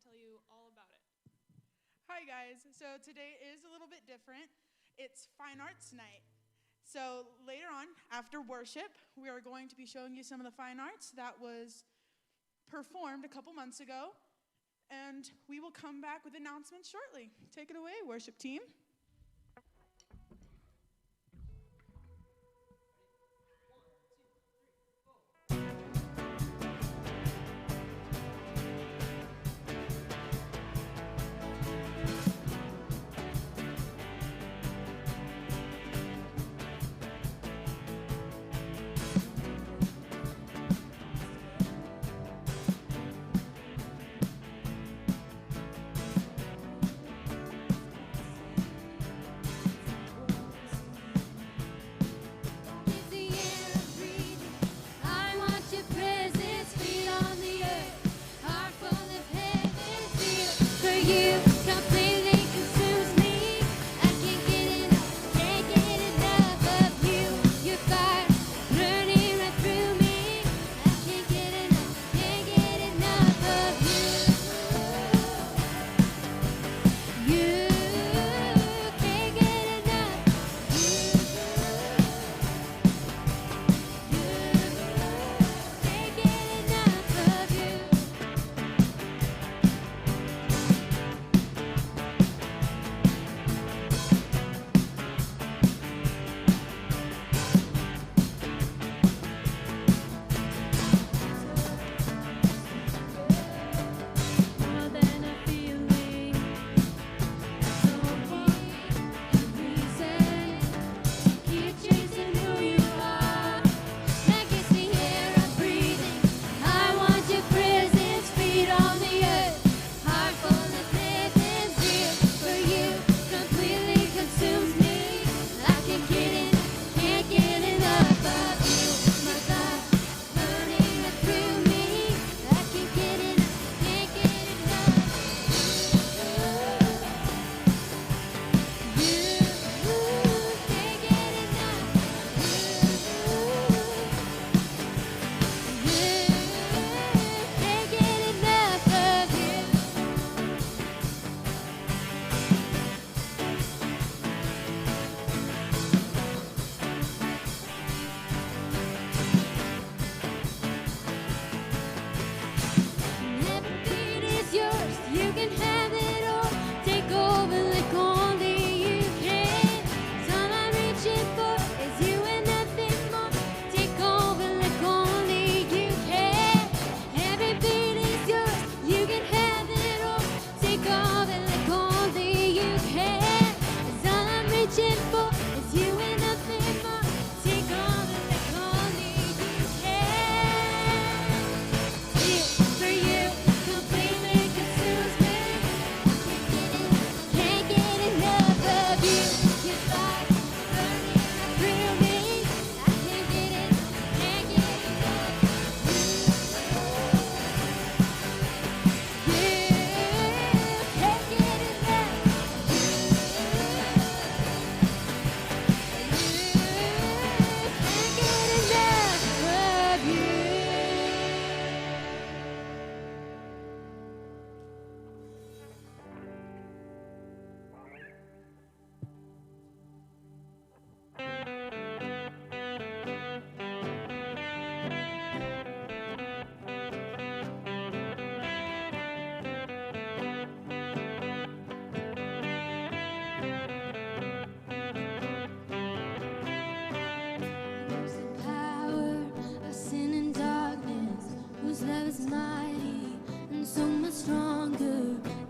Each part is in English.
tell you all about it. Hi guys, so today is a little bit different. It's Fine Arts Night. So later on, after worship, we are going to be showing you some of the fine arts that was performed a couple months ago, and we will come back with announcements shortly. Take it away, worship team.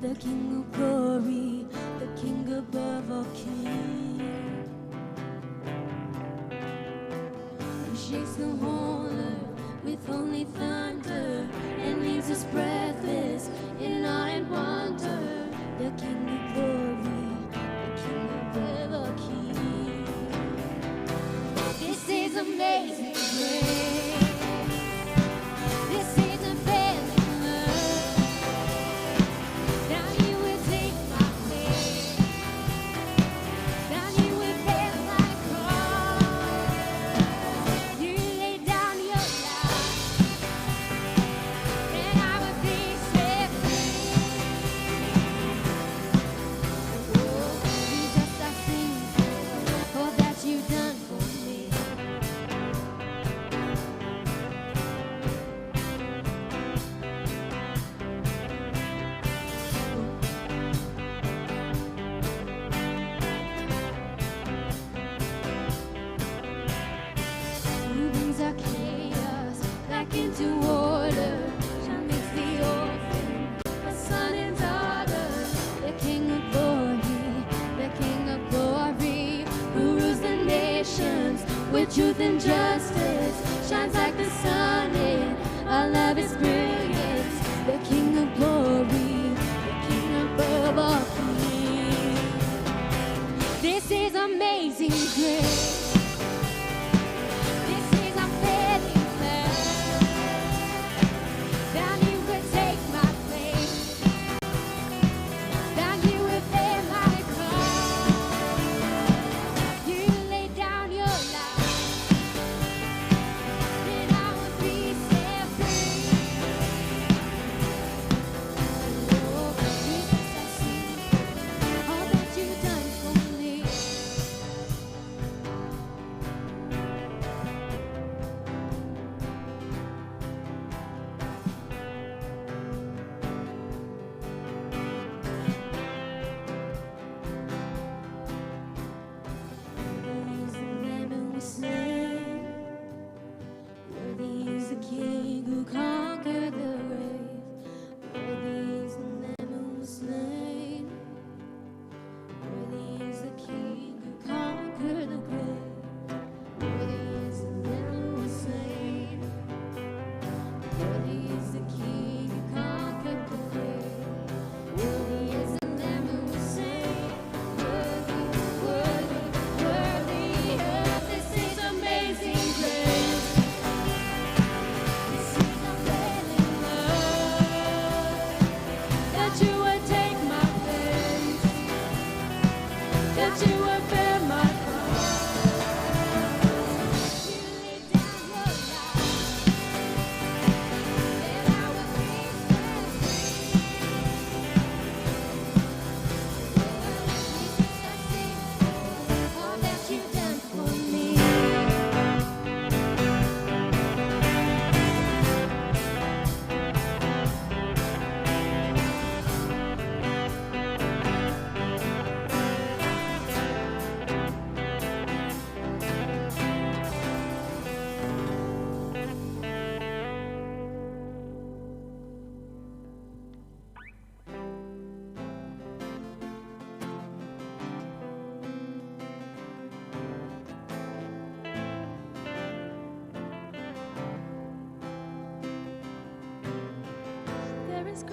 The King of glory, the King above all kings, who shakes the whole earth with only thunder and leaves us breathless in awe and wonder. The King of glory, the King above all kings. This is amazing grace. This is unfailing love. That you would take my place. That you would bear my cross. You laid down your life.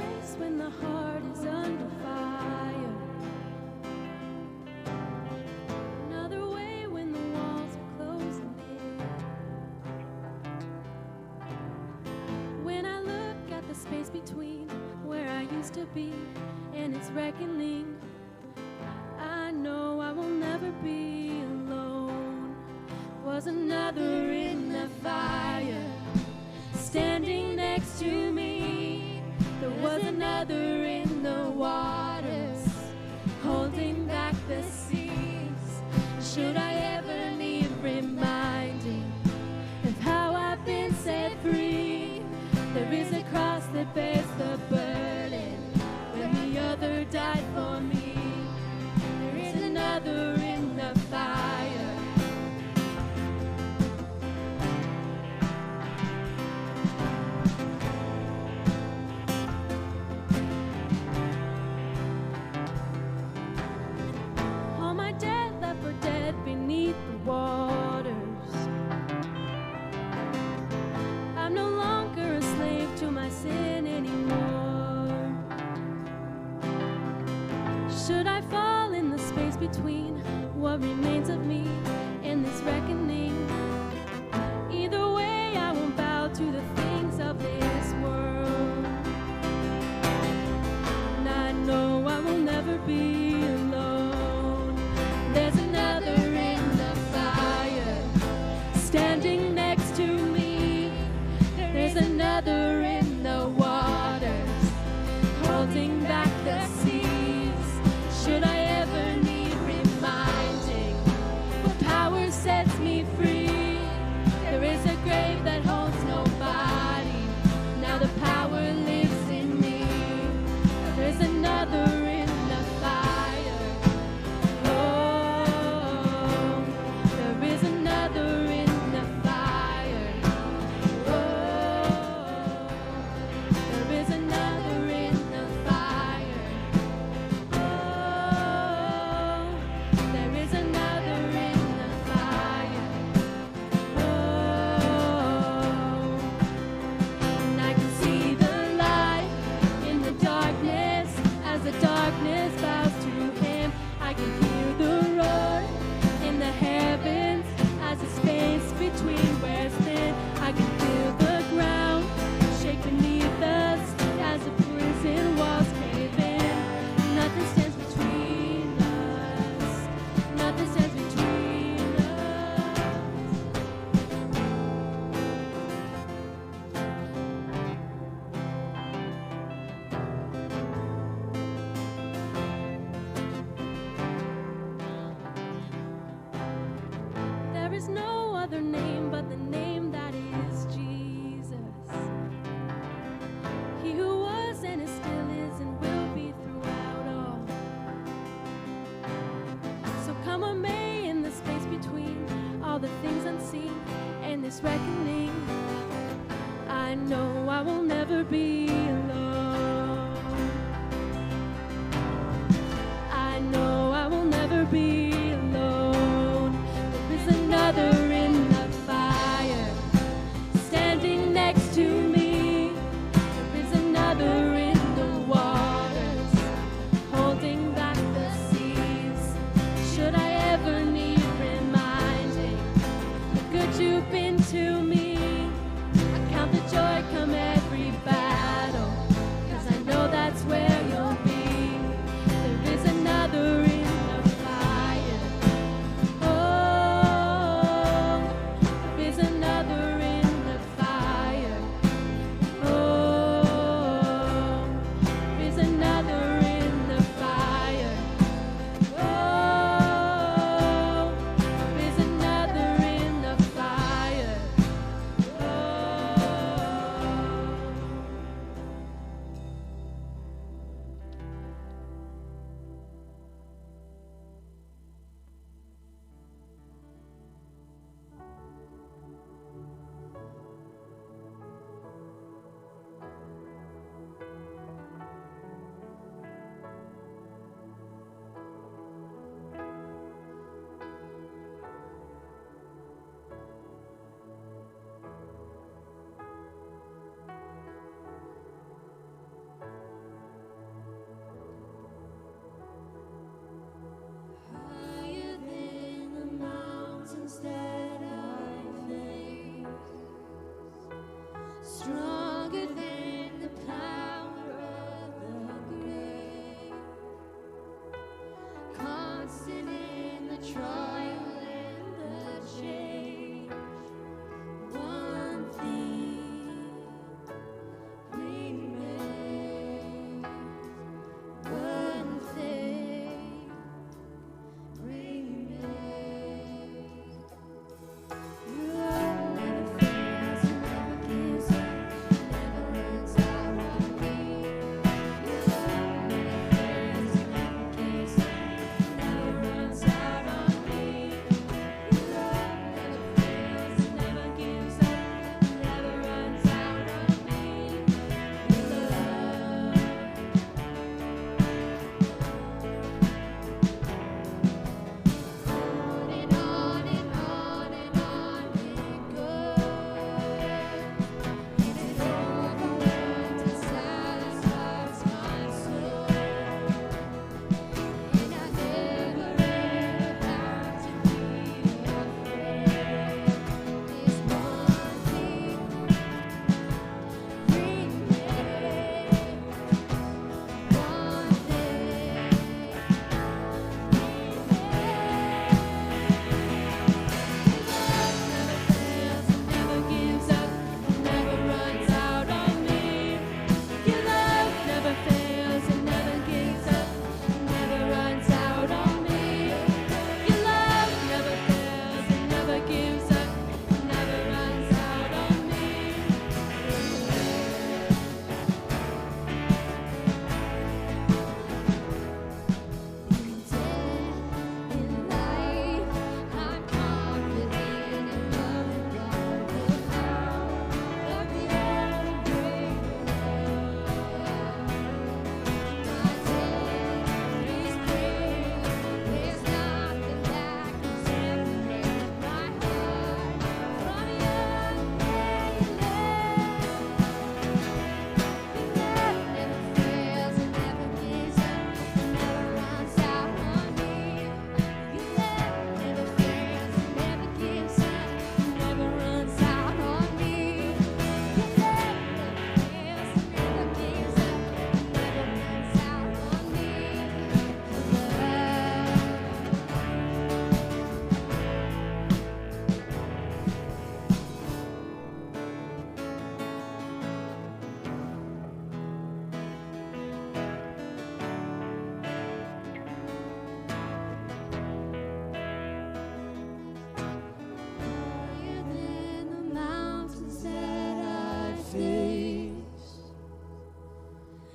grace when the heart is under fire. Another way when the walls are closing in. When I look at the space between where I used to be and its reckoning, I know I will never be alone. Was another in the fire standing next to me. There was another in the waters holding back the seas. Should I ever need reminding of how I've been set free? There is a cross that bears the burden when the other died for me. There is another in the fire. All my dead left for dead beneath the waters. I'm no longer a slave to my sin anymore. Should I fall in the space between what remains of me and this reckoning? Either way, I won't bow to the things of this world. And I know I will never be alone. There's another in the fire standing next to me. There's another in the waters holding back the seas. Should I ever need reminding what power sets me free?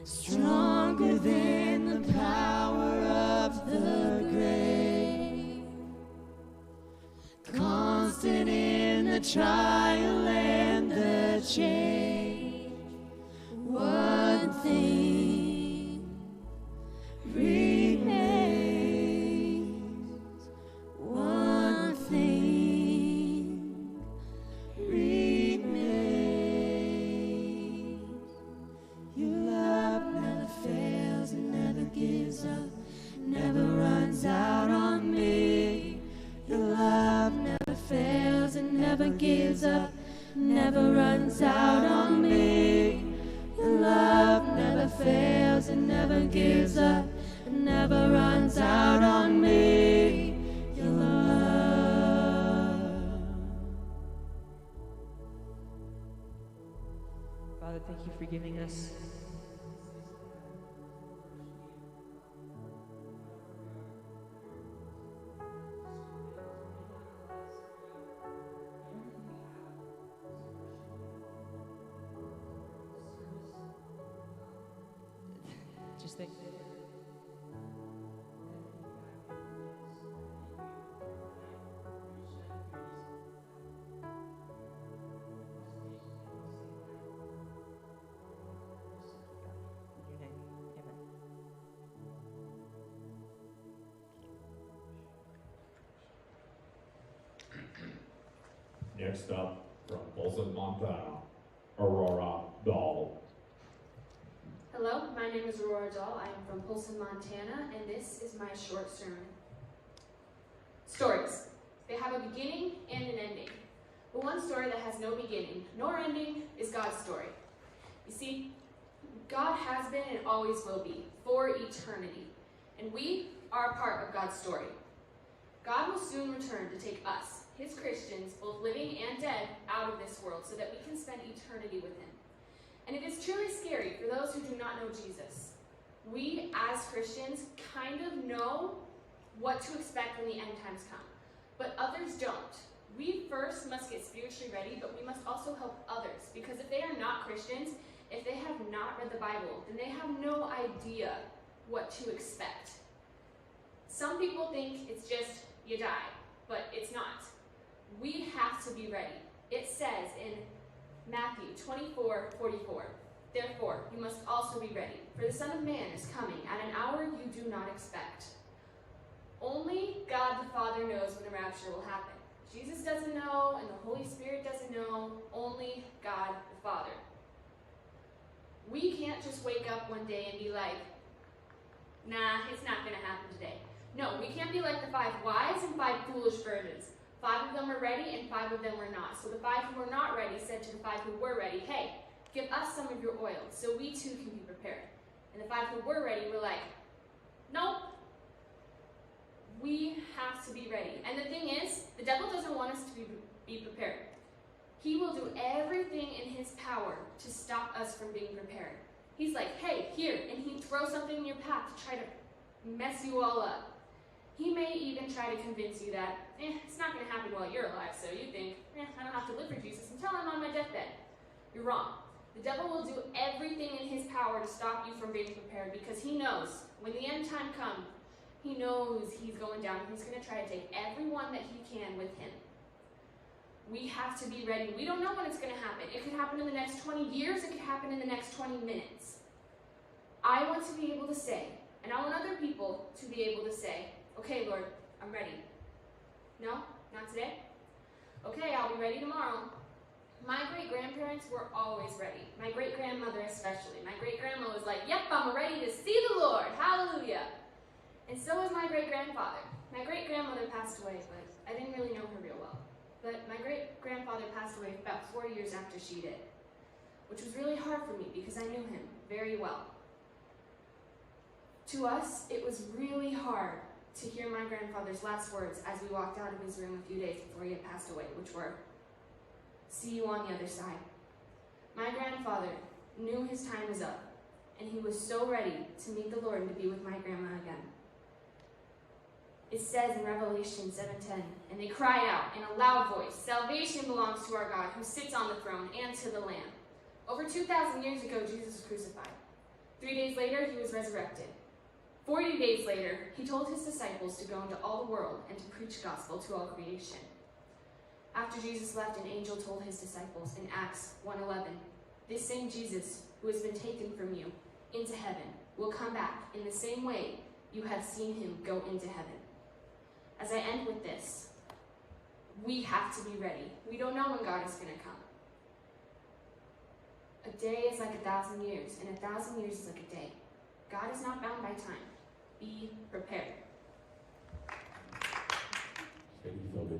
stronger than the power of the grave, constant in the trial and the change. One thing remains, one thing remains. Your love never fails and never gives up, never runs out on me. Your love never fails and never gives up, never runs out on me. Your love never fails and never gives up, never runs out on me. Your love. Father, thank you for giving us just think. In your name, amen. Next up, from Folsom, Montana, Aurora Doll. Hello, my name is Aurora Doll. I am from Folsom, Montana, and this is my short sermon. Stories. They have a beginning and an ending. But one story that has no beginning nor ending is God's story. You see, God has been and always will be for eternity, and we are a part of God's story. God will soon return to take us, his Christians, both living and dead, out of this world so that we can spend eternity with him. And it is truly scary for those who do not know Jesus. We, as Christians, kind of know what to expect when the end times come, but others don't. We first must get spiritually ready, but we must also help others, because if they are not Christians, if they have not read the Bible, then they have no idea what to expect. Some people think it's just you die, but it's not. We have to be ready. It says in Matthew 24:44, "Therefore, you must also be ready, for the Son of Man is coming at an hour you do not expect." Only God the Father knows when the rapture will happen. Jesus doesn't know, and the Holy Spirit doesn't know. Only God the Father. We can't just wake up one day and be like, nah, it's not going to happen today. No, we can't be like the 5 wise and 5 foolish virgins. 5 of them were ready and 5 of them were not. So the 5 who were not ready said to the 5 who were ready, hey, give us some of your oil so we too can be prepared. And the 5 who were ready were like, nope. We have to be ready. And the thing is, the devil doesn't want us to be prepared. He will do everything in his power to stop us from being prepared. He's like, hey, here, and he'd throw something in your path to try to mess you all up. He may even try to convince you that, it's not going to happen while you're alive, so you think, I don't have to live for Jesus until I'm on my deathbed. You're wrong. The devil will do everything in his power to stop you from being prepared, because he knows when the end time comes, he knows he's going down. He's going to try to take everyone that he can with him. We have to be ready. We don't know when it's going to happen. It could happen in the next 20 years. It could happen in the next 20 minutes. I want to be able to say, and I want other people to be able to say, okay, Lord, I'm ready. No? Not today? Okay, I'll be ready tomorrow. My great-grandparents were always ready. My great-grandmother especially. My great-grandma was like, yep, I'm ready to see the Lord. Hallelujah. And so was my great-grandfather. My great-grandmother passed away, but I didn't really know her real well. But my great-grandfather passed away about 4 years after she did, which was really hard for me because I knew him very well. To us, it was really hard to hear my grandfather's last words as we walked out of his room a few days before he had passed away, which were, see you on the other side. My grandfather knew his time was up, and he was so ready to meet the Lord and to be with my grandma again. It says in Revelation 7:10, and they cried out in a loud voice, salvation belongs to our God who sits on the throne and to the Lamb. Over 2,000 years ago, Jesus was crucified. 3 days later, he was resurrected. 40 days later, he told his disciples to go into all the world and to preach the gospel to all creation. After Jesus left, an angel told his disciples in Acts 1:11, "This same Jesus who has been taken from you into heaven will come back in the same way you have seen him go into heaven." As I end with this, we have to be ready. We don't know when God is going to come. A day is like 1,000 years, and 1,000 years is like a day. God is not bound by time. Be prepared. Thank you, Sopke.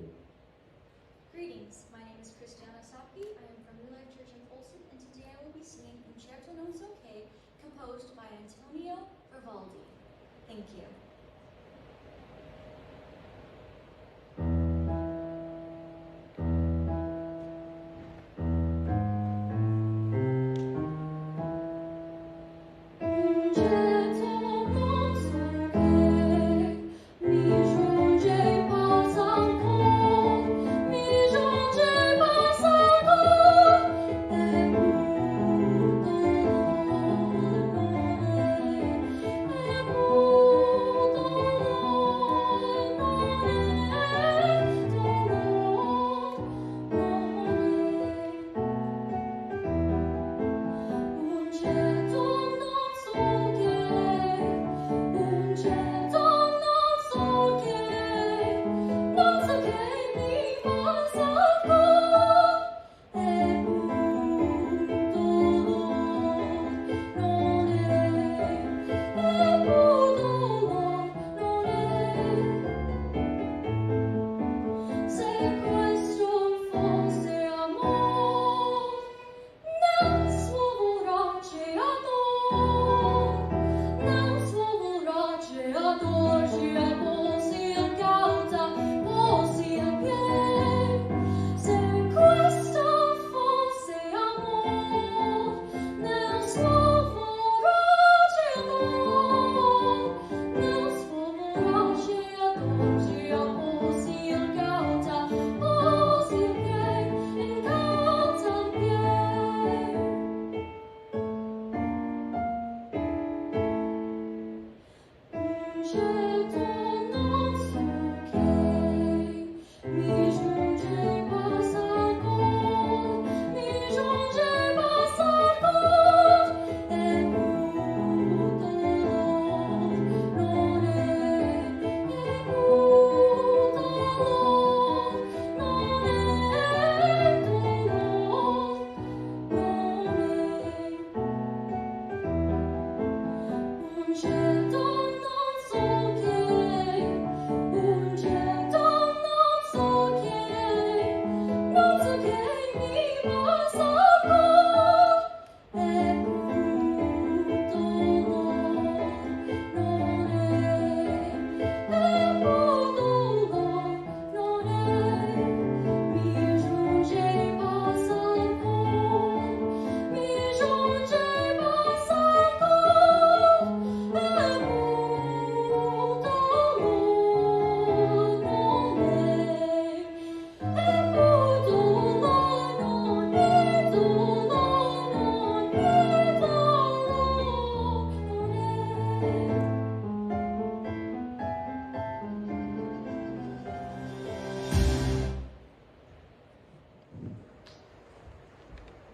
Greetings, my name is Christa. Sopke. I am from New Life Church in Folsom, and today I will be singing Untitled Chapter, composed by Antonio Vivaldi. Thank you.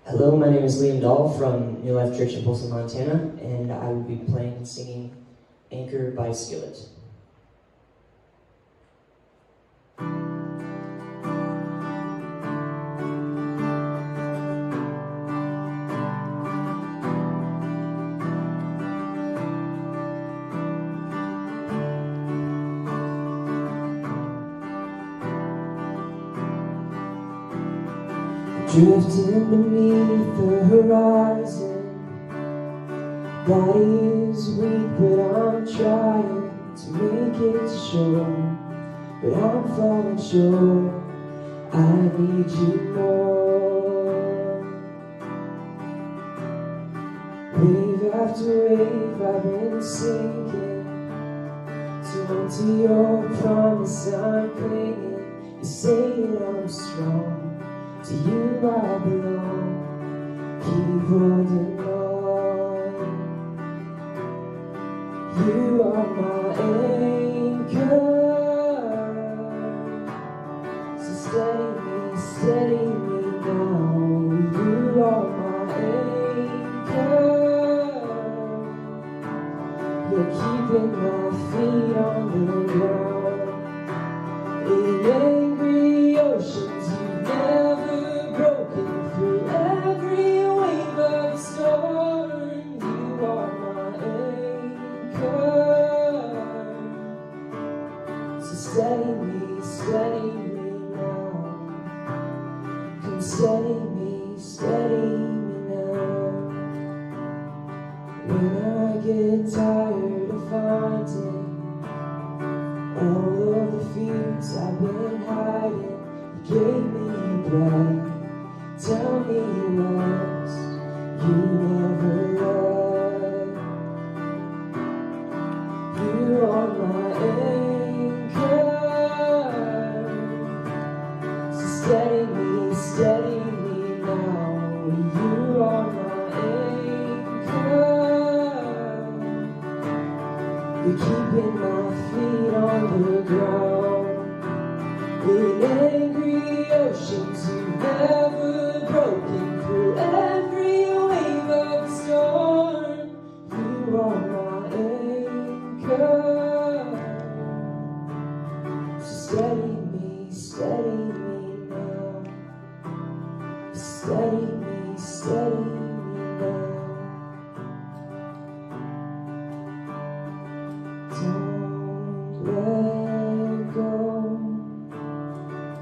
Hello, my name is Liam Dahl from New Life Church in Folsom, Montana, and I will be playing and singing Anchor by Skillet. Drifting beneath the horizon, body is weak, but I'm trying to make it to shore. But I'm falling short, I need you more. Wave after wave, I've been sinking, so onto your promise I'm clinging. You say that I'm strong, to you I belong, keep holding on. You are my anchor. So steady me now. You are my anchor. You're keeping my feet on the ground. In angry oceans, you've never broken through every wave of storm. You are my anchor. So steady me now. Come steady me now. When I get tired of finding all of the fears I've been hiding, you gave me a breath. Tell me you rest. You never left. You are my anchor. So steady me now. You are my anchor. You're keeping my feet on the ground. In angry oceans, you've never broken through every wave of storm. You are my anchor. So steady me now. Steady me now. Don't let go.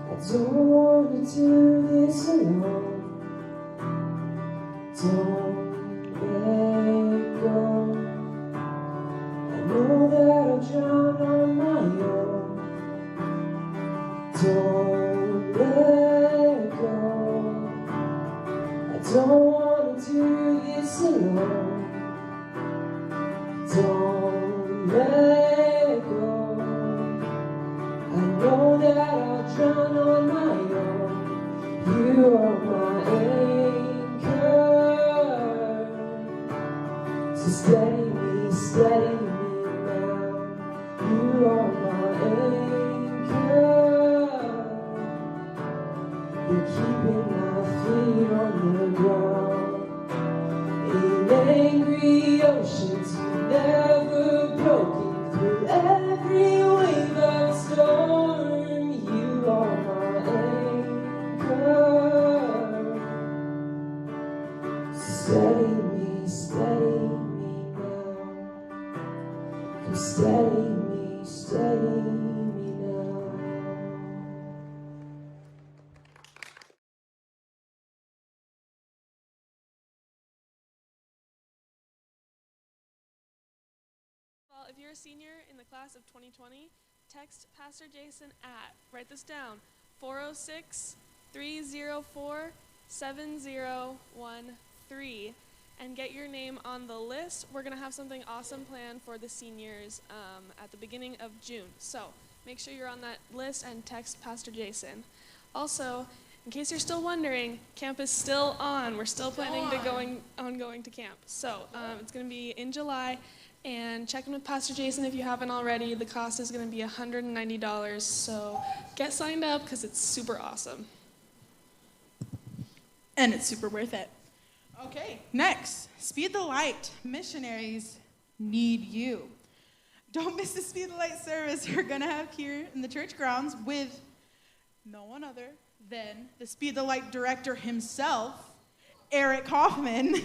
I don't want to do this alone. Don't let go. I know that I'll drown on my own. Don't let go. I don't want to do this alone. Don't let go. I know that I'll drown on my own. You are my anchor. So steady me now. You are my anchor. You're keeping my feet on the ground. In angry oceans, you've never broken through every wave of storm. You are my anchor. Steady me now. Come steady me now. Well, if you're a senior in the class of 2020, text Pastor Jason at, write this down, 406-304-7013, and get your name on the list. We're going to have something awesome planned for the seniors at the beginning of June. So make sure you're on that list and text Pastor Jason. Also, in case you're still wondering, camp is still on. We're still planning to going to camp. So it's going to be in July. And check in with Pastor Jason if you haven't already. The cost is going to be $190, so get signed up because it's super awesome. And it's super worth it. Okay, next, Speed the Light. Missionaries need you. Don't miss the Speed the Light service we're going to have here in the church grounds with no one other than the Speed the Light director himself, Eric Hoffman.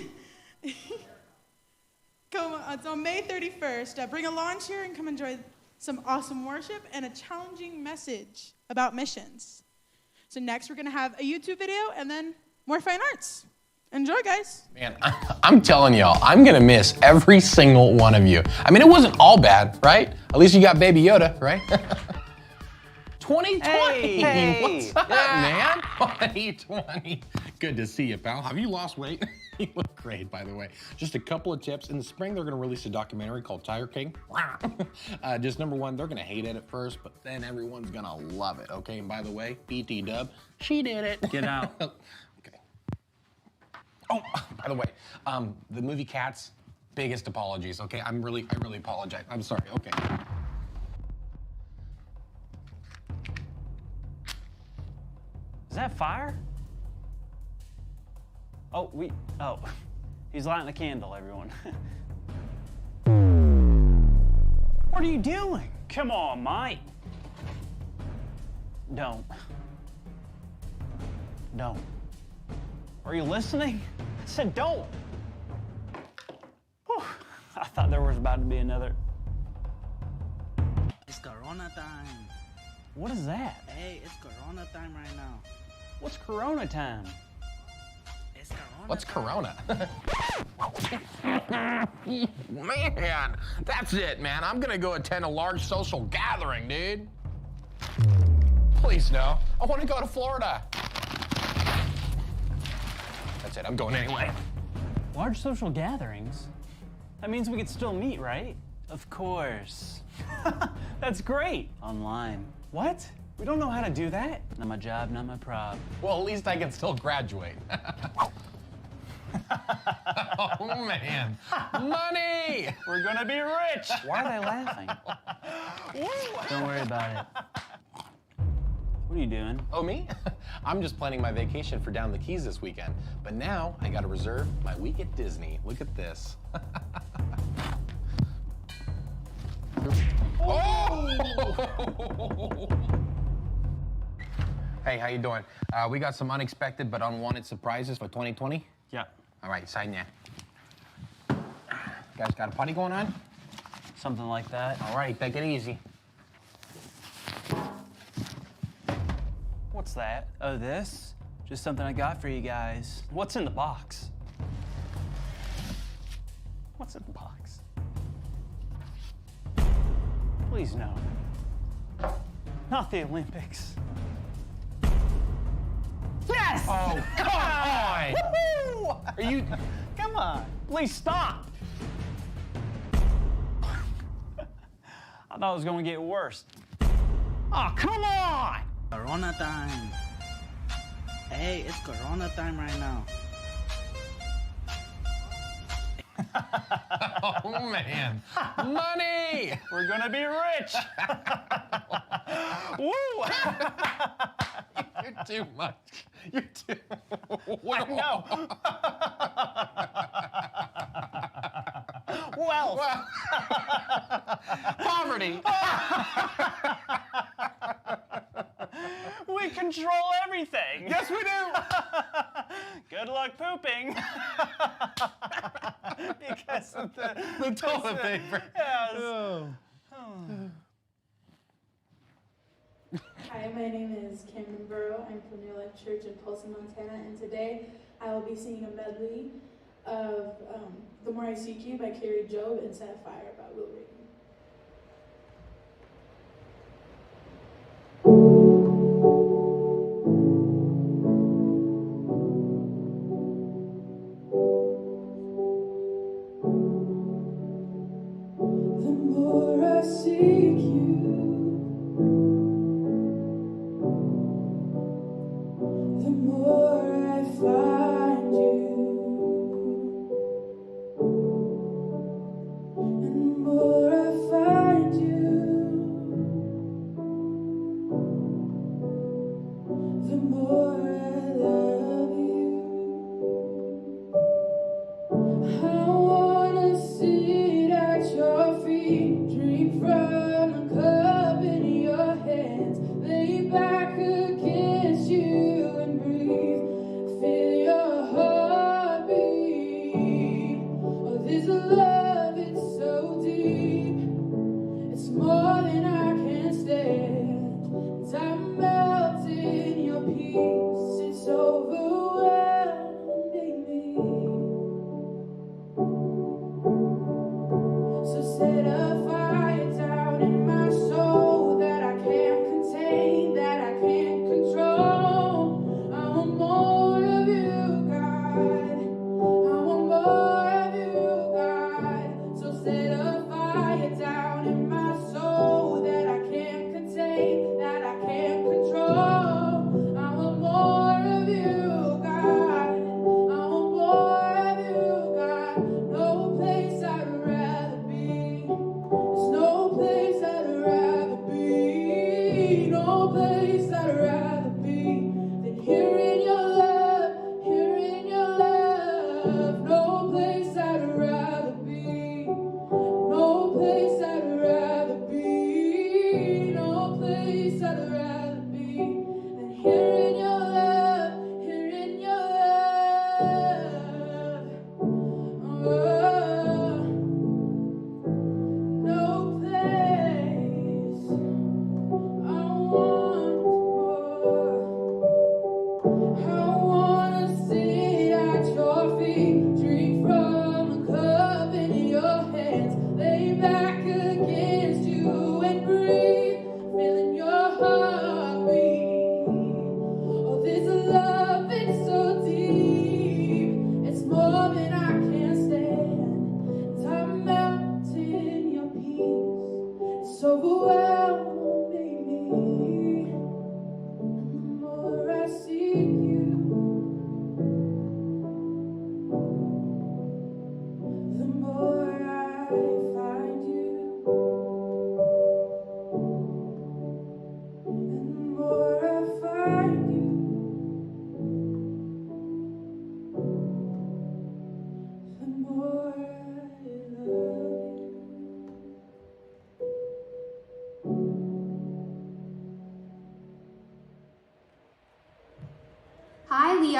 It's on May 31st. Bring a lawn chair and come enjoy some awesome worship and a challenging message about missions. So next we're going to have a YouTube video and then more fine arts. Enjoy, guys. Man, I'm telling y'all, I'm going to miss every single one of you. I mean, it wasn't all bad, right? At least you got Baby Yoda, right? 2020. Hey. What's up, man? 2020. Good to see you, pal. Have you lost weight? You look great, by the way. Just a couple of tips. In the spring, they're going to release a documentary called Tiger King. Just number one, they're going to hate it at first, but then everyone's going to love it, okay? And by the way, BT Dub, she did it. Get out. Okay. Oh, by the way, the movie Cats, Biggest apologies, okay? I really apologize. I'm sorry, okay. Is that fire? Oh, he's lighting a candle, everyone. What are you doing? Come on, Mike. Don't. Are you listening? I said don't. Whew. I thought there was about to be another. It's Corona time. What is that? Hey, it's Corona time right now. What's Corona time? It's Corona. What's Corona? Man, that's it, man. I'm gonna go attend a large social gathering, dude. Please, no. I want to go to Florida. That's it, I'm going anyway. Large social gatherings? That means we could still meet, right? Of course. That's great. Online. What? We don't know how to do that. Not my job, not my prob. Well, at least I can still graduate. Oh, man. Money! We're gonna be rich! Why are they laughing? Don't worry about it. What are you doing? Oh, me? I'm just planning my vacation for down the Keys this weekend. But now I gotta reserve my week at Disney. Look at this. Oh! Hey, how you doing? We got some unexpected but unwanted surprises for 2020. Yeah. All right, sign there. Guys got a party going on? Something like that. All right, take it easy. What's that? Oh, this? Just something I got for you guys. What's in the box? What's in the box? Please, no. Not the Olympics. Yes! Oh, come on! Woo-hoo! Are you... Come on, please stop. I thought it was gonna get worse. Oh, come on! Corona time. Hey, it's Corona time right now. Oh, man. Money! We're gonna be rich. Woo! You're too much. You're too... I know. Wealth. Poverty. We control everything. Yes, we do. Good luck pooping. Because of the toilet paper. Yes. Hi, my name is Kamdyn Burrough. I'm from New Life Church in Polson, Montana, and today I will be singing a medley of The More I Seek You by Carrie Job and Set Fire by Will Reagan. The more I seek you, the more I find you, and the more I find you, the more I love you. I wanna sit at your feet, drink from the cup in your hands, lay back against you and breathe, feel your heartbeat. Oh, this love, it's so deep, it's more than I can stand. As I melt in your peace, it's overwhelming me. So set a fire down in my soul that I can't contain, that I can't control. I want more of you, God. I want more of you, God. So set a fire down in my soul that I can't contain, that I can't control. I want more of you, God. I want more of you, God. No place I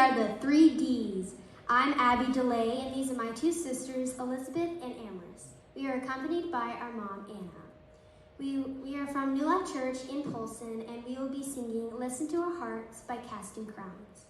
are the 3 Ds. I'm Abby DeLay, and these are my 2 sisters, Elizabeth and Amherst. We are accompanied by our mom, Anna. We are from New Life Church in Polson, and we will be singing Listen to Our Hearts by Casting Crowns.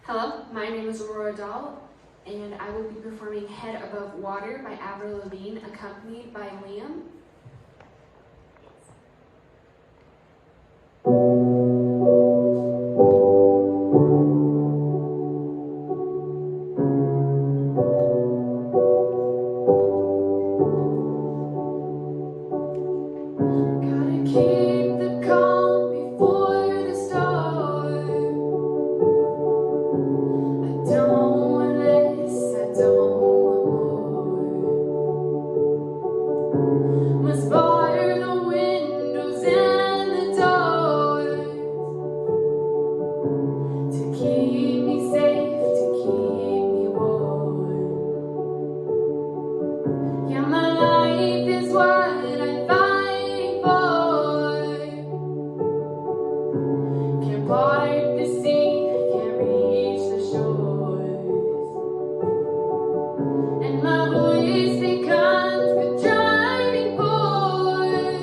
Hello, my name is Aurora Doll, and I will be performing Head Above Water by Avril Lavigne, accompanied by Liam. And my voice becomes the driving force.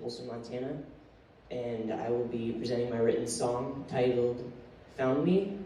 Folsom, Montana, and I will be presenting my written song titled Found Me.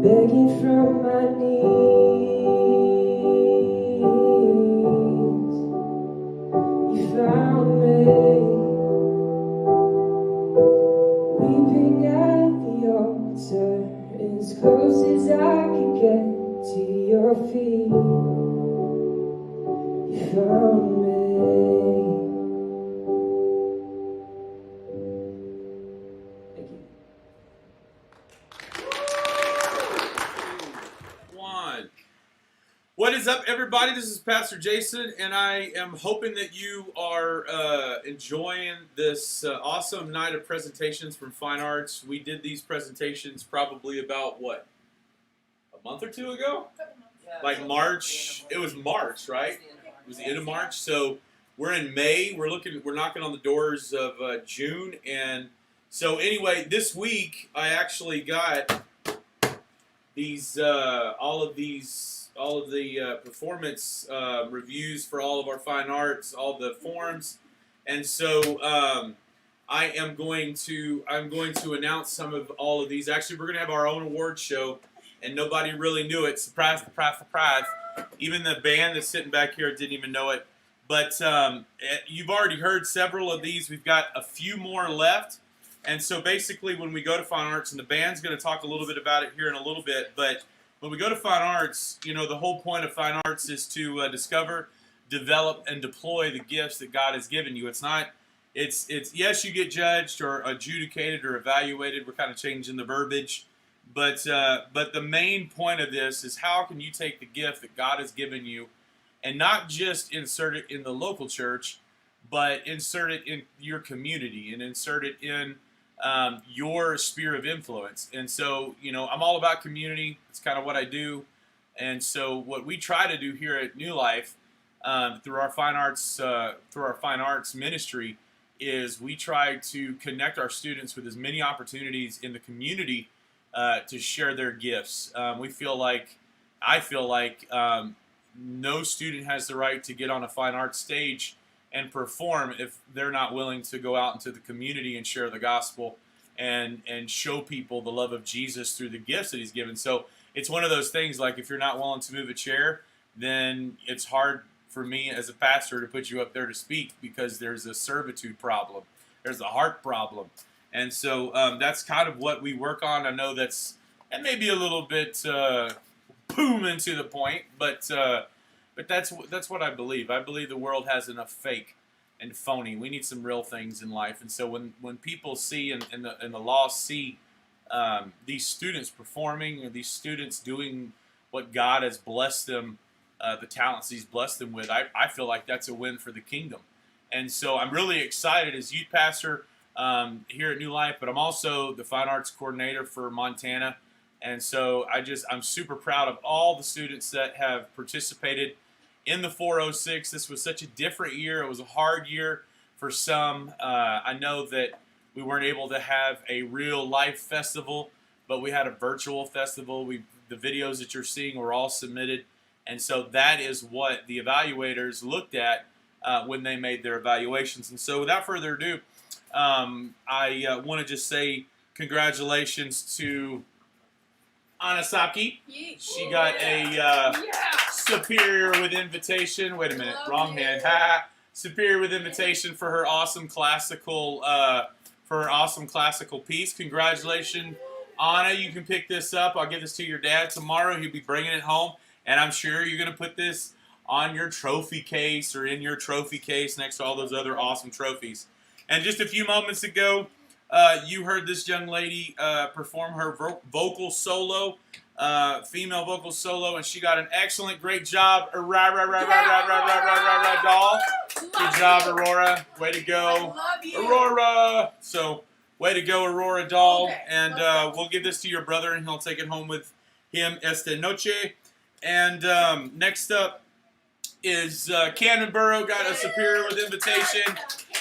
Begging from up, everybody? This is Pastor Jason, and I am hoping that you are enjoying this awesome night of presentations from Fine Arts. We did these presentations probably about, what, a month or two ago? Like March. It was March, right? It was the end of March. So we're in May. We're knocking on the doors of June. And so anyway, this week I actually got these all of the performance reviews for all of our fine arts, all the forms, and so I'm going to announce some of all of these. Actually, we're going to have our own award show, and nobody really knew it. Surprise, surprise, surprise! Even the band that's sitting back here didn't even know it. But you've already heard several of these. We've got a few more left. And so basically when we go to Fine Arts, and the band's going to talk a little bit about it here in a little bit, but when we go to Fine Arts, you know, the whole point of Fine Arts is to discover, develop, and deploy the gifts that God has given you. It's yes, you get judged or adjudicated or evaluated. We're kind of changing the verbiage. But the main point of this is how can you take the gift that God has given you and not just insert it in the local church, but insert it in your community and insert it in your sphere of influence. And so, you know, I'm all about community. It's kind of what I do. And so what we try to do here at New Life through our fine arts ministry is we try to connect our students with as many opportunities in the community to share their gifts. I feel like no student has the right to get on a fine arts stage and perform if they're not willing to go out into the community and share the gospel and show people the love of Jesus through the gifts that he's given. So it's one of those things, like if you're not willing to move a chair, then it's hard for me as a pastor to put you up there to speak because there's a servitude problem. There's a heart problem. And so that's kind of what we work on. I know that may be a little bit booming to the point, but that's what I believe. I believe the world has enough fake and phony. We need some real things in life. And so when people see and the lost see these students performing, or these students doing what God has blessed them, the talents he's blessed them with, I feel like that's a win for the kingdom. And so I'm really excited as youth pastor here at New Life, but I'm also the fine arts coordinator for Montana. And so I'm super proud of all the students that have participated in the 406. This was such a different year. It was a hard year for some. I know that we weren't able to have a real life festival, but we had a virtual festival. The videos that you're seeing were all submitted. And so that is what the evaluators looked at when they made their evaluations. And so without further ado, I want to just say congratulations to Sopke. She got a Superior with Invitation. Wait a minute, wrong hand. Superior with Invitation for her awesome classical piece. Congratulations, Anna. You can pick this up. I'll give this to your dad tomorrow. He'll be bringing it home, and I'm sure you're going to put this on your trophy case or in your trophy case next to all those other awesome trophies. And just a few moments ago, you heard this young lady perform her vocal solo, female vocal solo, and she got an excellent, great job. Aurora Doll. Good job, Aurora. Way to go, Aurora. So, way to go, Aurora Doll. Okay. And we'll give this to your brother, and he'll take it home with him esta noche. And next up is Kamdyn Burrough got a Superior with Invitation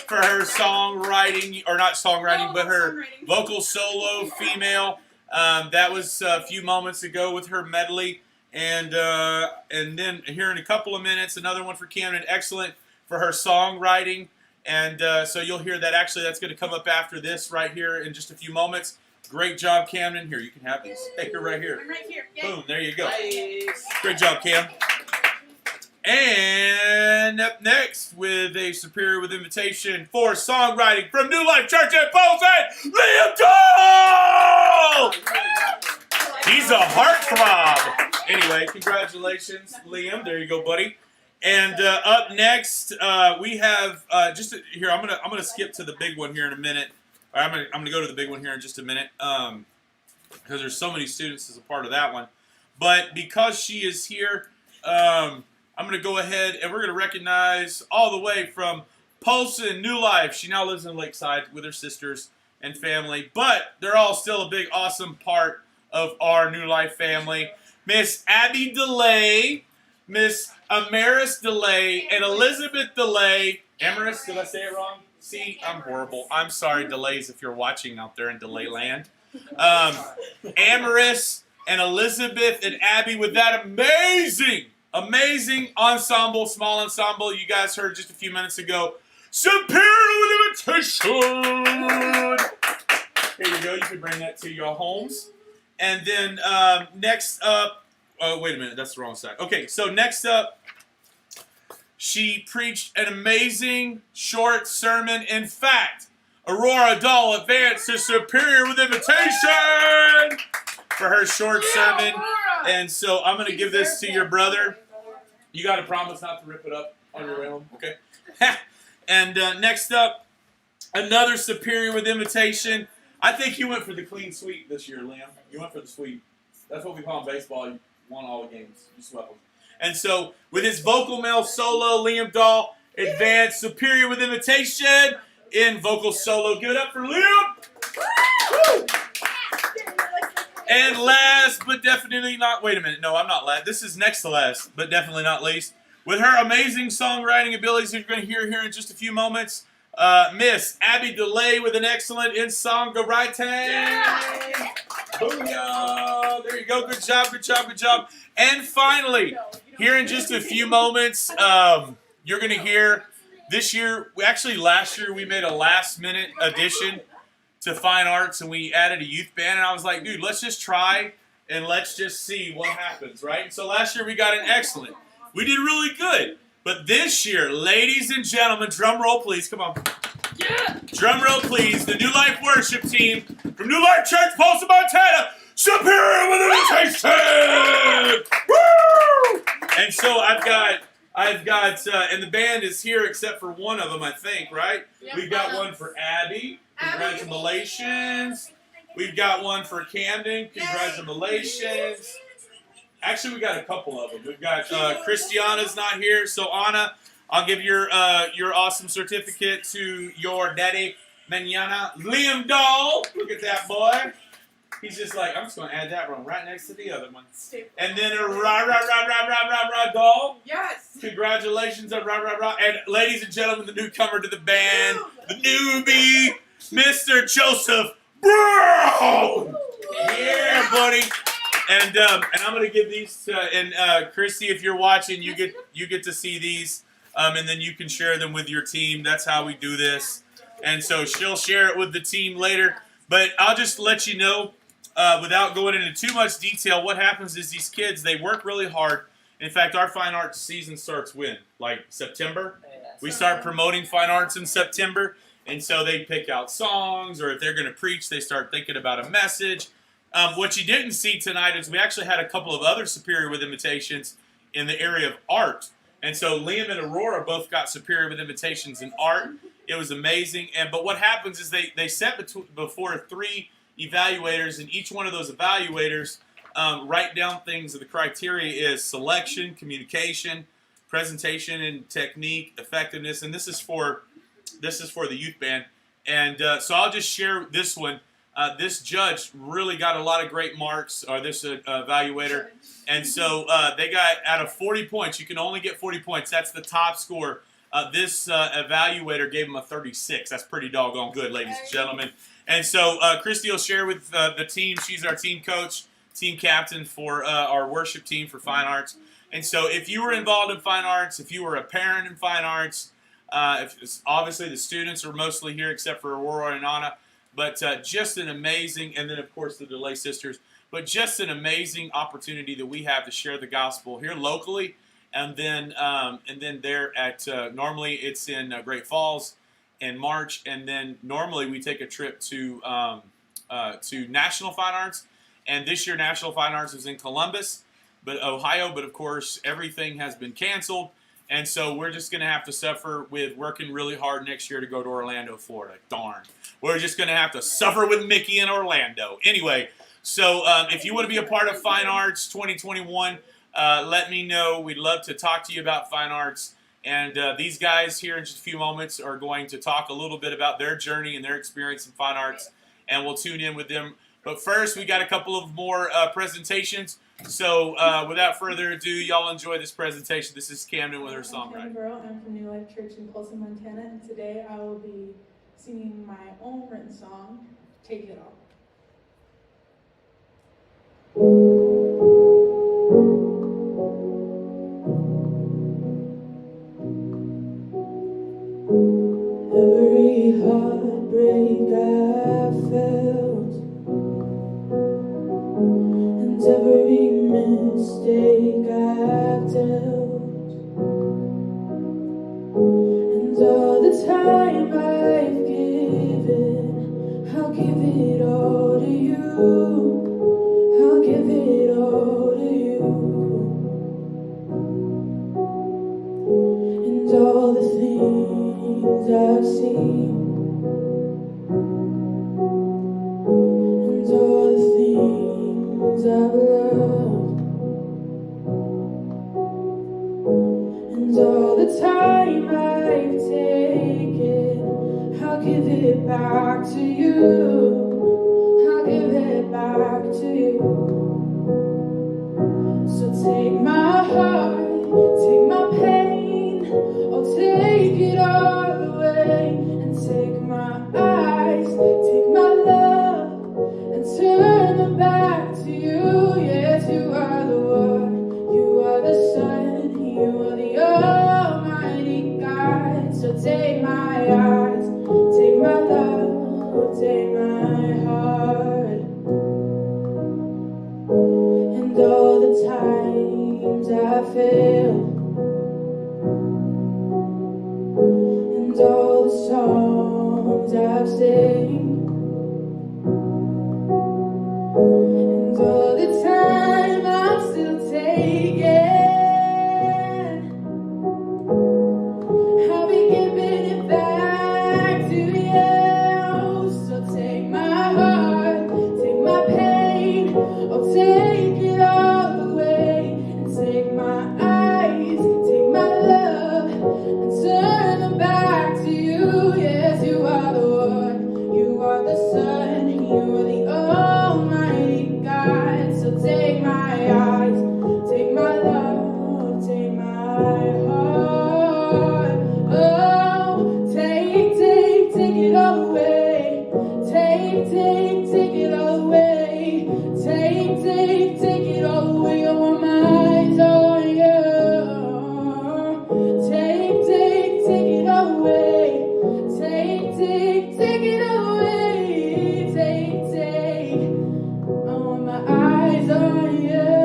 for her songwriting, or not songwriting, but her vocal solo, female. That was a few moments ago with her medley. And then here in a couple of minutes, another one for Kamdyn, excellent for her songwriting. And so you'll hear that. Actually, that's going to come up after this right here in just a few moments. Great job, Kamdyn. Here, you can have these. Take her right here. I'm right here. Yay. Boom, there you go. Nice. Great job, Cam. And up next, with a Superior with Invitation for songwriting from New Life Church in Polson, Liam Doll! He's a heartthrob. Anyway, congratulations, Liam. There you go, buddy. And up next, we have here. I'm gonna skip to the big one here in a minute. I'm gonna go to the big one here in just a minute because there's so many students as a part of that one. But because she is here, I'm going to go ahead and we're going to recognize all the way from Polson, New Life. She now lives in Lakeside with her sisters and family, but they're all still a big, awesome part of our New Life family. Miss Abby DeLay, Miss Amaris DeLay, and Elizabeth DeLay. Amaris, did I say it wrong? See, I'm horrible. I'm sorry, Delays, if you're watching out there in Delay Land. Amaris and Elizabeth and Abby with that amazing ensemble, small ensemble you guys heard just a few minutes ago. Superior with Invitation! Here you go. You can bring that to your homes. And then next up, oh, wait a minute. That's the wrong side. Okay, so next up, she preached an amazing short sermon. In fact, Aurora Doll advanced to Superior with Invitation for her short sermon. And so I'm going to give this to your brother. You got to promise not to rip it up on your way home, okay? And next up, another Superior with Invitation. I think you went for the clean sweep this year, Liam. You went for the sweep. That's what we call in baseball. You won all the games. You swept them. And so, with his vocal male solo, Liam Dahl advanced Superior with Invitation in vocal solo. Give it up for Liam! Woo! And last, but definitely not, wait a minute, no, I'm not last. This is next to last, but definitely not least. With her amazing songwriting abilities that you're going to hear here in just a few moments, Miss Abby DeLay with an excellent in-songwriting. Yeah. Booyah! There you go. Good job, good job, good job. And finally, here in just a few moments, you're going to hear this year, last year we made a last-minute addition to Fine Arts, and we added a youth band, and I was like, dude, let's just try, and let's just see what happens, right? And so last year we got an excellent. We did really good. But this year, ladies and gentlemen, drum roll please, come on. Yeah! Drum roll please, the New Life worship team from New Life Church, Polson, Montana, Superior with Invitation! Woo! And so I've got, and the band is here except for one of them, I think, right? Yep. We've got one for Abby. Congratulations. We've got one for Kamdyn. Congratulations. Actually, we got a couple of them. We've got Christiana's not here, so Anna, I'll give your awesome certificate to your daddy, Manana. Liam Dahl, look at that boy. He's just like, I'm just going to add that one right next to the other one. And then a Ra Doll. Yes. Congratulations, a Ra. And ladies and gentlemen, the newcomer to the band, the newbie, Mr. Joseph Brown. Yeah, buddy. And I'm going to give these to, and Christy, if you're watching, you get to see these, and then you can share them with your team. That's how we do this. And so she'll share it with the team later. But I'll just let you know, without going into too much detail, what happens is these kids, they work really hard. In fact, our fine arts season starts when? Like September? We start promoting fine arts in September. And so they pick out songs, or if they're going to preach, they start thinking about a message. What you didn't see tonight is we actually had a couple of other Superior with Invitations in the area of art. And so Liam and Aurora both got Superior with Invitations in art. It was amazing. But what happens is they set before 3 evaluators, and each one of those evaluators write down things. The criteria is selection, communication, presentation and technique, effectiveness. And this is for the youth band. And so I'll just share this one. This judge really got a lot of great marks, or this evaluator. And so they got, out of 40 points, you can only get 40 points. That's the top score. This evaluator gave him a 36. That's pretty doggone good, ladies and gentlemen. And so Christy will share with the team. She's our team coach, team captain for our worship team for Fine Arts. And so if you were involved in Fine Arts, if you were a parent in Fine Arts, obviously the students are mostly here except for Aurora and Anna. But just an amazing, and then of course the DeLay sisters, but just an amazing opportunity that we have to share the gospel here locally, and then there at normally it's in Great Falls in March, and then normally we take a trip to National Fine Arts, and this year National Fine Arts was in Columbus, Ohio, but of course everything has been canceled. And so we're just going to have to suffer with working really hard next year to go to Orlando, Florida. Darn. We're just going to have to suffer with Mickey in Orlando. Anyway, so if you want to be a part of Fine Arts 2021, let me know. We'd love to talk to you about fine arts. And these guys here in just a few moments are going to talk a little bit about their journey and their experience in fine arts, and we'll tune in with them. But first, we got a couple of more presentations. So without further ado, y'all enjoy this presentation. This is Kamdyn with her songwriting. I'm Kamdyn Burrough. I'm from New Life Church in Polson, Montana, and today I will be singing my own written song, Take It All. Every heartbreak I felt, and every mistake I've dealt, and all the time I've given, I'll give it all to you. I'll give it all to you. And all the things I've seen, and all the things I've loved, and all the time I've taken, I'll give it back to you. I'll give it back to you. So take my heart, take my pain, oh take it all away, and take my eyes, take my love, and turn them back to you. Yes, you are the one, you are the sun, you are the almighty God. So take my eyes, take my love, take my heart, and all the times I failed, and all the songs I've sang, and all the time I'm still taking, I'll be giving it back to you. So take my heart, take my pain, oh take it all away, and take my eyes, take my love, and turn them back to you. Yes, you are the one, you are the sun, you are the almighty God. So take my eyes, take my love, take my heart. Oh, take it all away. Take it all away. Take it all away. I want my eyes on you. Take it all away. Take it all away. I want my eyes on you.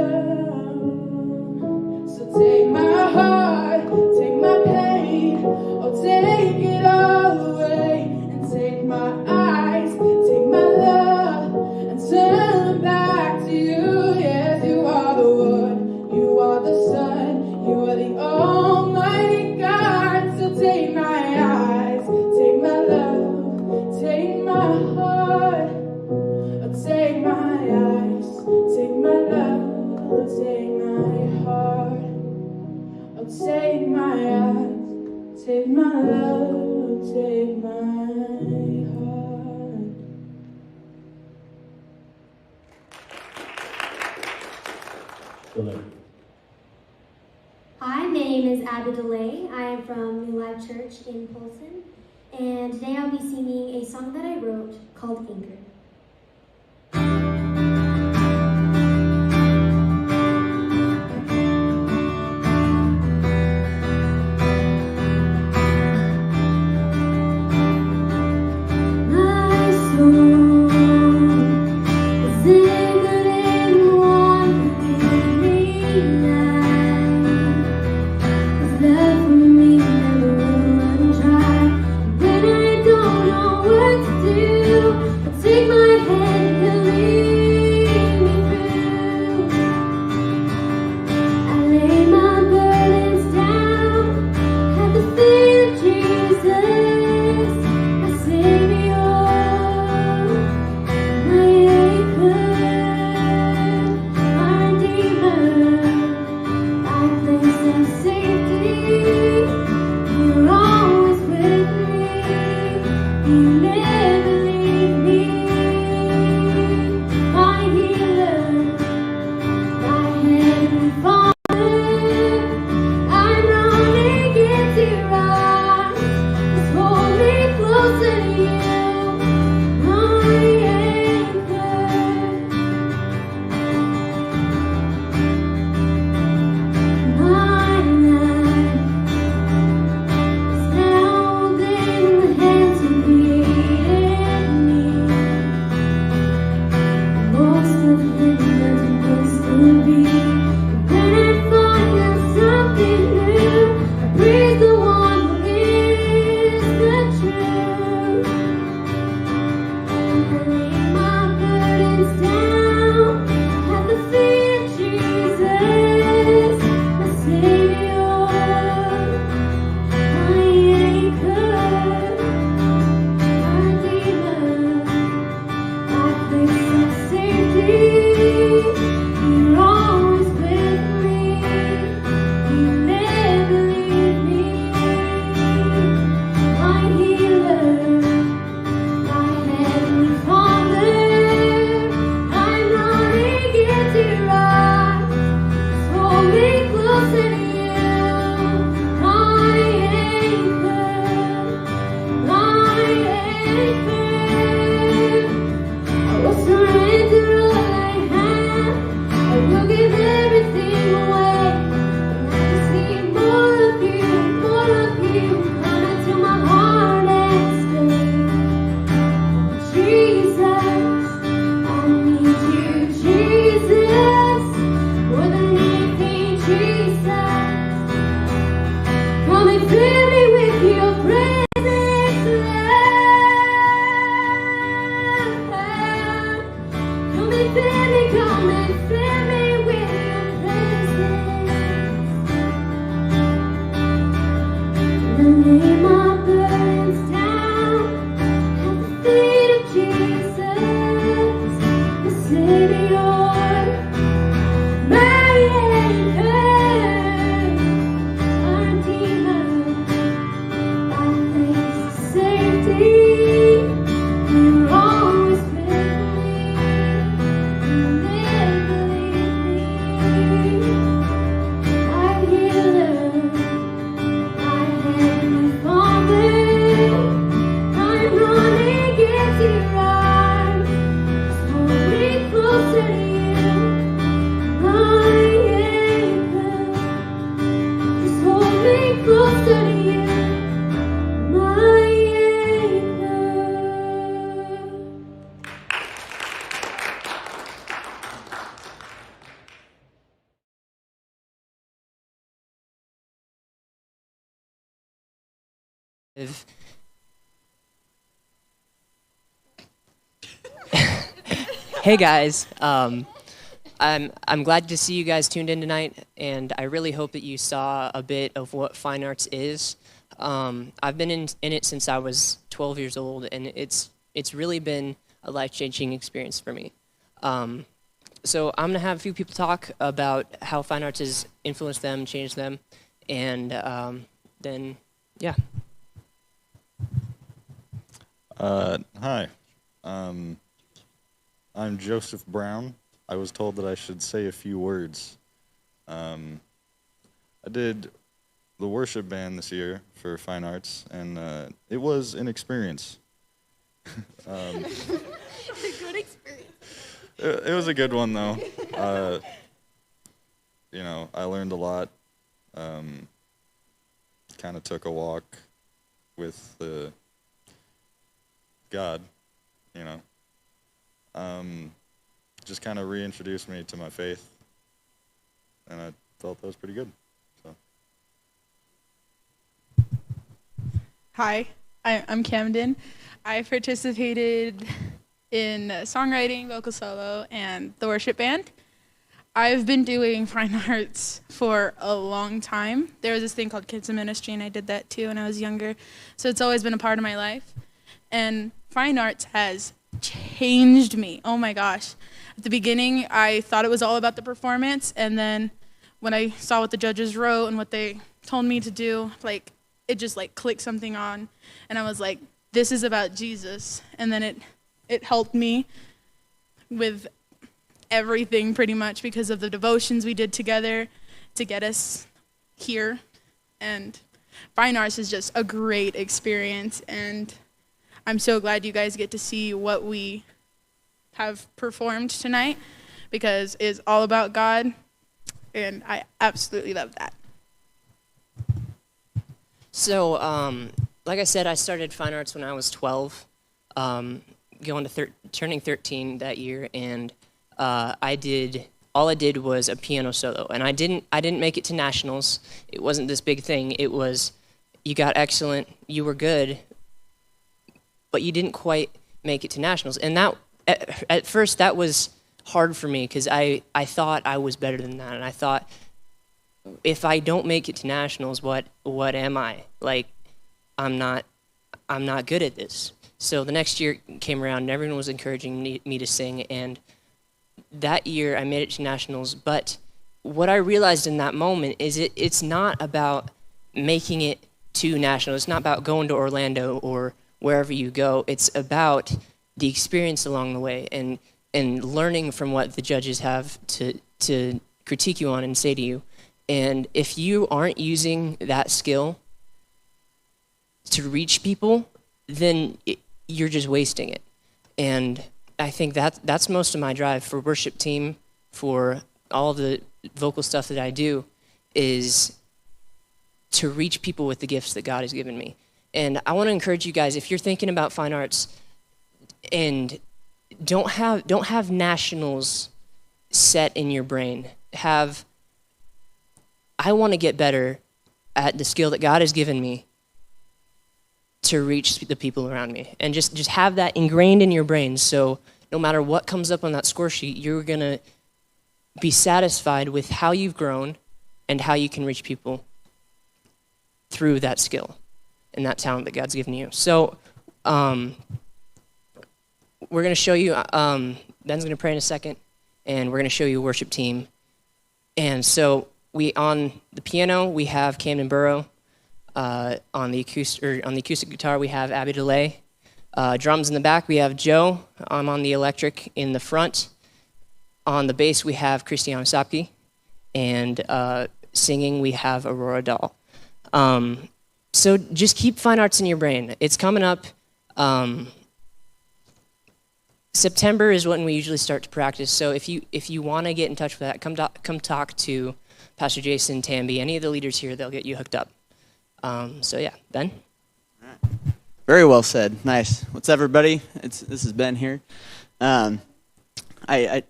So take my heart, take my pain, oh take it all away, and take my eyes, take my love, and turn them back to you. Yes, you are the one, you are the sun, you are the almighty God. So take my eyes, take my love, take my heart, oh take my eyes, take my love, take my heart, oh take my eyes, take my love, take my heart. Hi, my name is Abby DeLay. I am from New Life Church in Polson, and today I'll be singing a song that I wrote called Anchor. Take Hey guys, I'm glad to see you guys tuned in tonight, and I really hope that you saw a bit of what fine arts is. I've been in it since I was 12 years old, and it's really been a life-changing experience for me. So I'm gonna have a few people talk about how fine arts has influenced them, changed them, and then yeah. Hi. I'm Joseph Brown. I was told that I should say a few words. I did the worship band this year for fine arts, and it was an experience. It's a good experience. It was a good one, though. You know, I learned a lot. Kind of took a walk with God, you know. Just kind of reintroduced me to my faith, and I felt that was pretty good. So. Hi, I'm Kamdyn. I participated in songwriting, vocal solo, and the worship band. I've been doing fine arts for a long time. There was this thing called Kids in Ministry, and I did that too when I was younger. So it's always been a part of my life. And fine arts has changed me. Oh my gosh. At the beginning, I thought it was all about the performance, and then when I saw what the judges wrote and what they told me to do, like, it just like clicked something on, and I was like, this is about Jesus. And then it helped me with everything pretty much because of the devotions we did together to get us here. And Fine Arts is just a great experience, and I'm so glad you guys get to see what we have performed tonight because it's all about God, and I absolutely love that. So, like I said, I started Fine Arts when I was 12, turning 13 that year, and all I did was a piano solo, and I didn't make it to nationals. It wasn't this big thing. It was, you got excellent, you were good, but you didn't quite make it to nationals. And that, at first, that was hard for me because I thought I was better than that, and I thought, if I don't make it to nationals, what am I? Like, I'm not good at this. So the next year came around, and everyone was encouraging me to sing, and that year I made it to nationals. But what I realized in that moment is it's not about making it to nationals. It's not about going to Orlando or wherever you go. It's about the experience along the way and learning from what the judges have to critique you on and say to you. And if you aren't using that skill to reach people, then you're just wasting it. And I think that's most of my drive for worship team, for all the vocal stuff that I do, is to reach people with the gifts that God has given me. And I want to encourage you guys, if you're thinking about Fine Arts and don't have nationals set in your brain, I want to get better at the skill that God has given me to reach the people around me. And just have that ingrained in your brain, so no matter what comes up on that score sheet, you're going to be satisfied with how you've grown and how you can reach people through that skill and that talent that God's given you. So we're going to show you, Ben's going to pray in a second, and we're going to show you a worship team. And so on the piano, we have Kamdyn Burrough. On the acoustic guitar, we have Abby DeLay. Drums in the back, we have Joe. I'm on the electric in the front. On the bass, we have Christa Sopke. And singing, we have Aurora Doll. So just keep Fine Arts in your brain. It's coming up. September is when we usually start to practice. So if you want to get in touch with that, come talk to Pastor Jason, Tamby, any of the leaders here. They'll get you hooked up. So yeah, Ben. Very well said. Nice. What's up, everybody? This is Ben here. I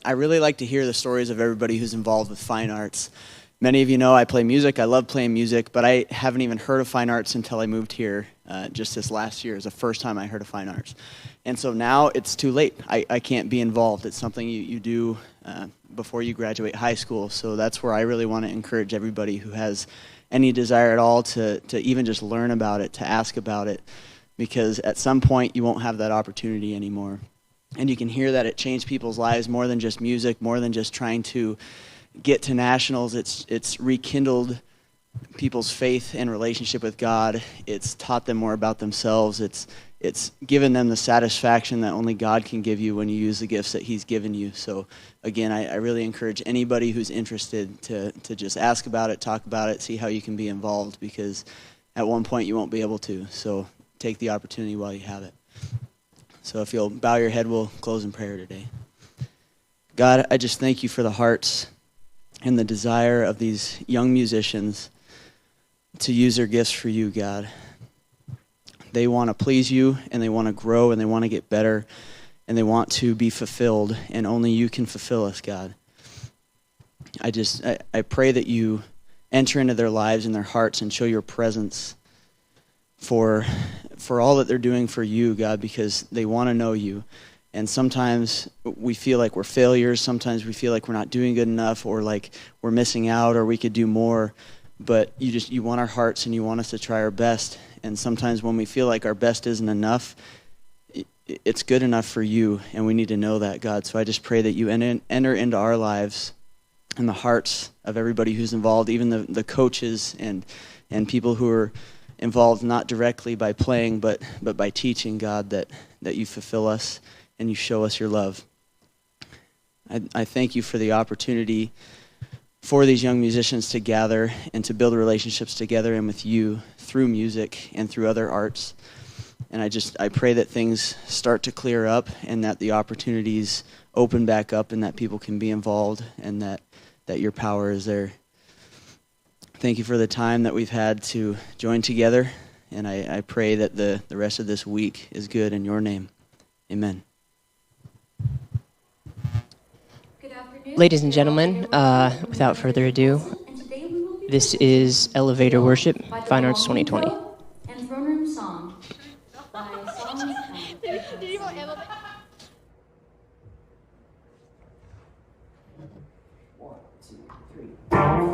really like to hear the stories of everybody who's involved with Fine Arts. Many of you know I play music. I love playing music, but I haven't even heard of Fine Arts until I moved here just this last year. It was the first time I heard of Fine Arts. And so now it's too late. I can't be involved. It's something you do before you graduate high school. So that's where I really want to encourage everybody who has any desire at all to even just learn about it, to ask about it, because at some point you won't have that opportunity anymore. And you can hear that it changed people's lives more than just music, more than just trying to get to nationals. It's rekindled people's faith and relationship with God. It's taught them more about themselves. It's given them the satisfaction that only God can give you when you use the gifts that he's given you. So again, I really encourage anybody who's interested to just ask about it, talk about it, see how you can be involved, because at one point you won't be able to. So take the opportunity while you have it. So if you'll bow your head, we'll close in prayer today. God, I just thank you for the hearts and the desire of these young musicians to use their gifts for you, God. They want to please you, and they want to grow, and they want to get better, and they want to be fulfilled, and only you can fulfill us, God. I pray that you enter into their lives and their hearts and show your presence for all that they're doing for you, God, because they want to know you. And sometimes we feel like we're failures. Sometimes we feel like we're not doing good enough, or like we're missing out, or we could do more. But you want our hearts, and you want us to try our best. And sometimes when we feel like our best isn't enough, it's good enough for you, and we need to know that, God. So I just pray that you enter into our lives and the hearts of everybody who's involved, even the coaches and people who are involved not directly by playing, but by teaching, God, that you fulfill us and you show us your love. I thank you for the opportunity for these young musicians to gather and to build relationships together and with you through music and through other arts. And I pray that things start to clear up and that the opportunities open back up and that people can be involved and that your power is there. Thank you for the time that we've had to join together, and I pray that the rest of this week is good in your name. Amen. Ladies and gentlemen, without further ado, this is Elevator Worship, Fine Arts 2020. And Throne Room Song by Songs. Did you go elevator? 1, 2, 3.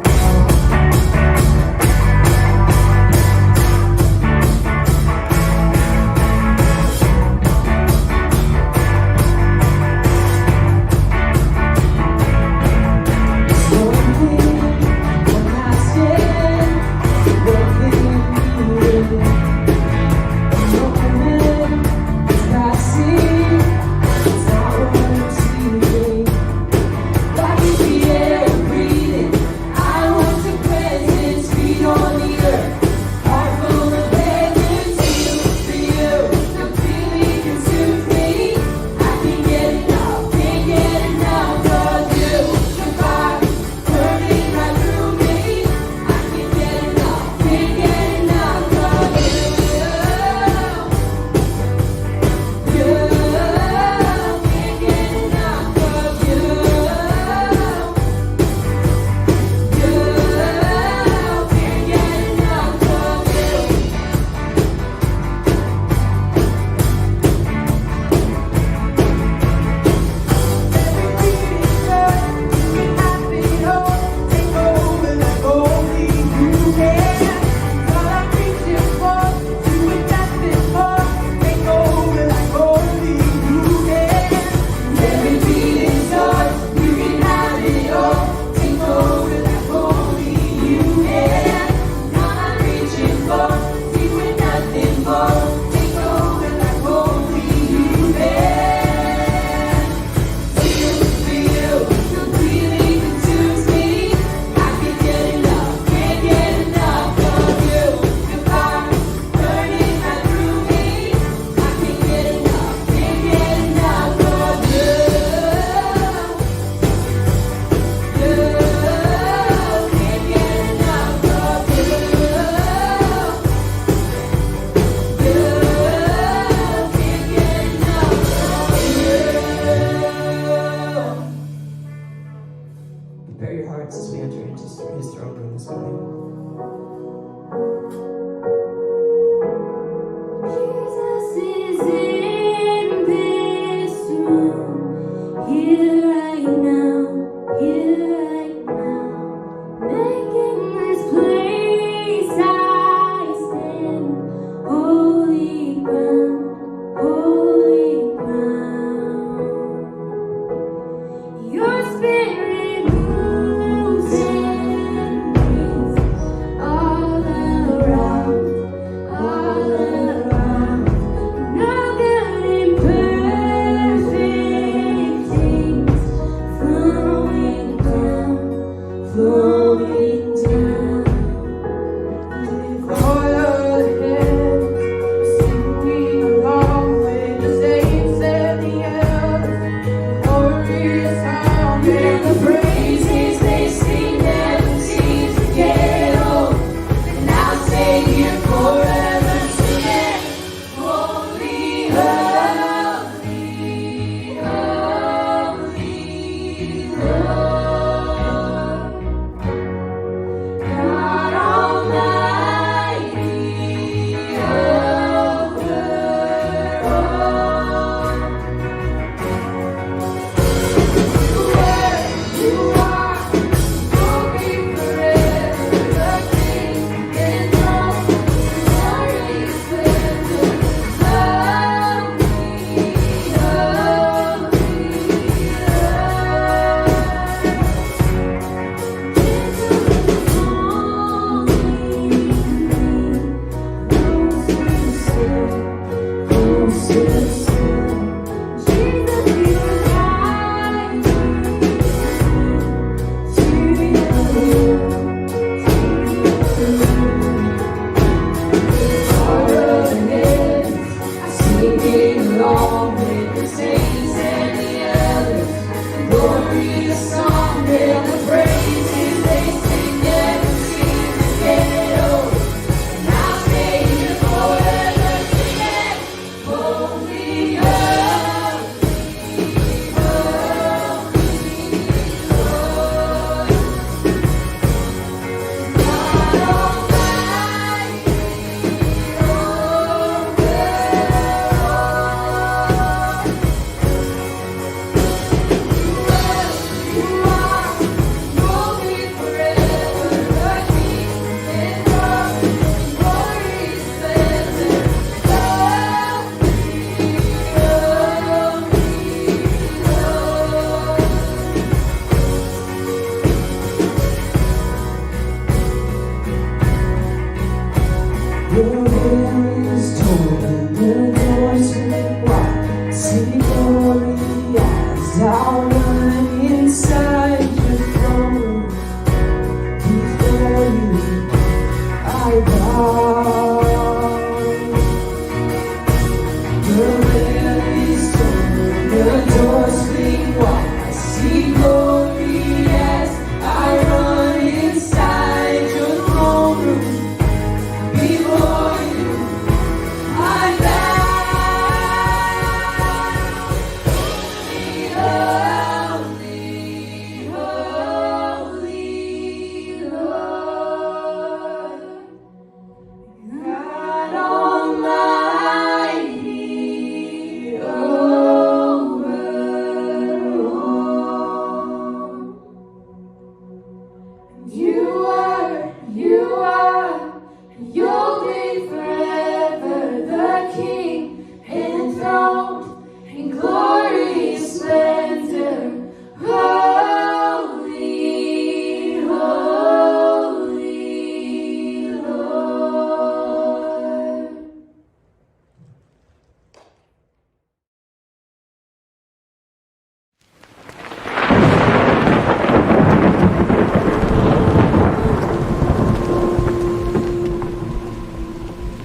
Your spirit moves and brings along with the saints and the elders, the glorious song they'll praise His. They sing, never seem to get old. And I'll stay here forever singing, holy,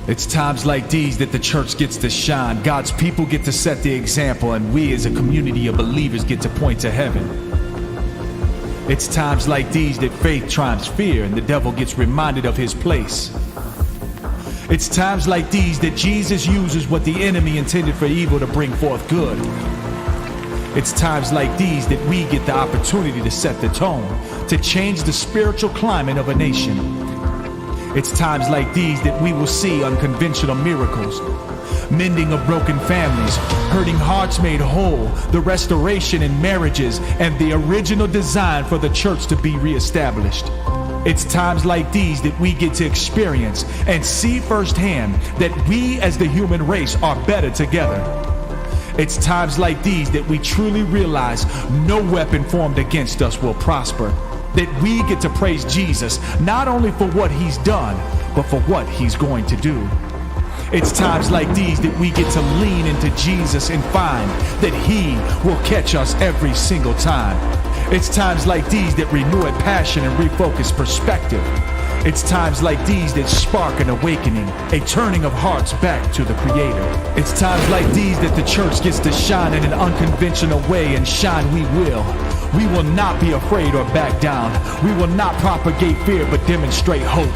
It's times like these that the church gets to shine. God's people get to set the example, and we as a community of believers get to point to heaven. It's times like these that faith triumphs fear and the devil gets reminded of his place. It's times like these that Jesus uses what the enemy intended for evil to bring forth good. It's times like these that we get the opportunity to set the tone, to change the spiritual climate of a nation. It's times like these that we will see unconventional miracles, mending of broken families, hurting hearts made whole, the restoration in marriages, and the original design for the church to be reestablished. It's times like these that we get to experience and see firsthand that we as the human race are better together. It's times like these that we truly realize no weapon formed against us will prosper. That we get to praise Jesus, not only for what he's done, but for what he's going to do. It's times like these that we get to lean into Jesus and find that he will catch us every single time. It's times like these that renew a passion and refocus perspective. It's times like these that spark an awakening, a turning of hearts back to the Creator. It's times like these that the church gets to shine in an unconventional way, and shine we will. We will not be afraid or back down. We will not propagate fear but demonstrate hope.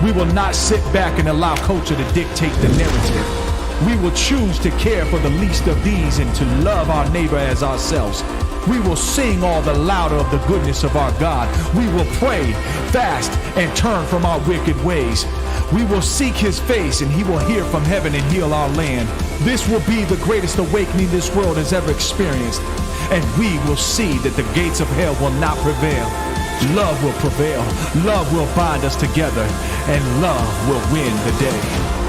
We will not sit back and allow culture to dictate the narrative. We will choose to care for the least of these and to love our neighbor as ourselves. We will sing all the louder of the goodness of our God. We will pray, fast, and turn from our wicked ways. We will seek his face, and he will hear from heaven and heal our land. This will be the greatest awakening this world has ever experienced. And we will see that the gates of hell will not prevail. Love will prevail. Love will bind us together. And love will win the day.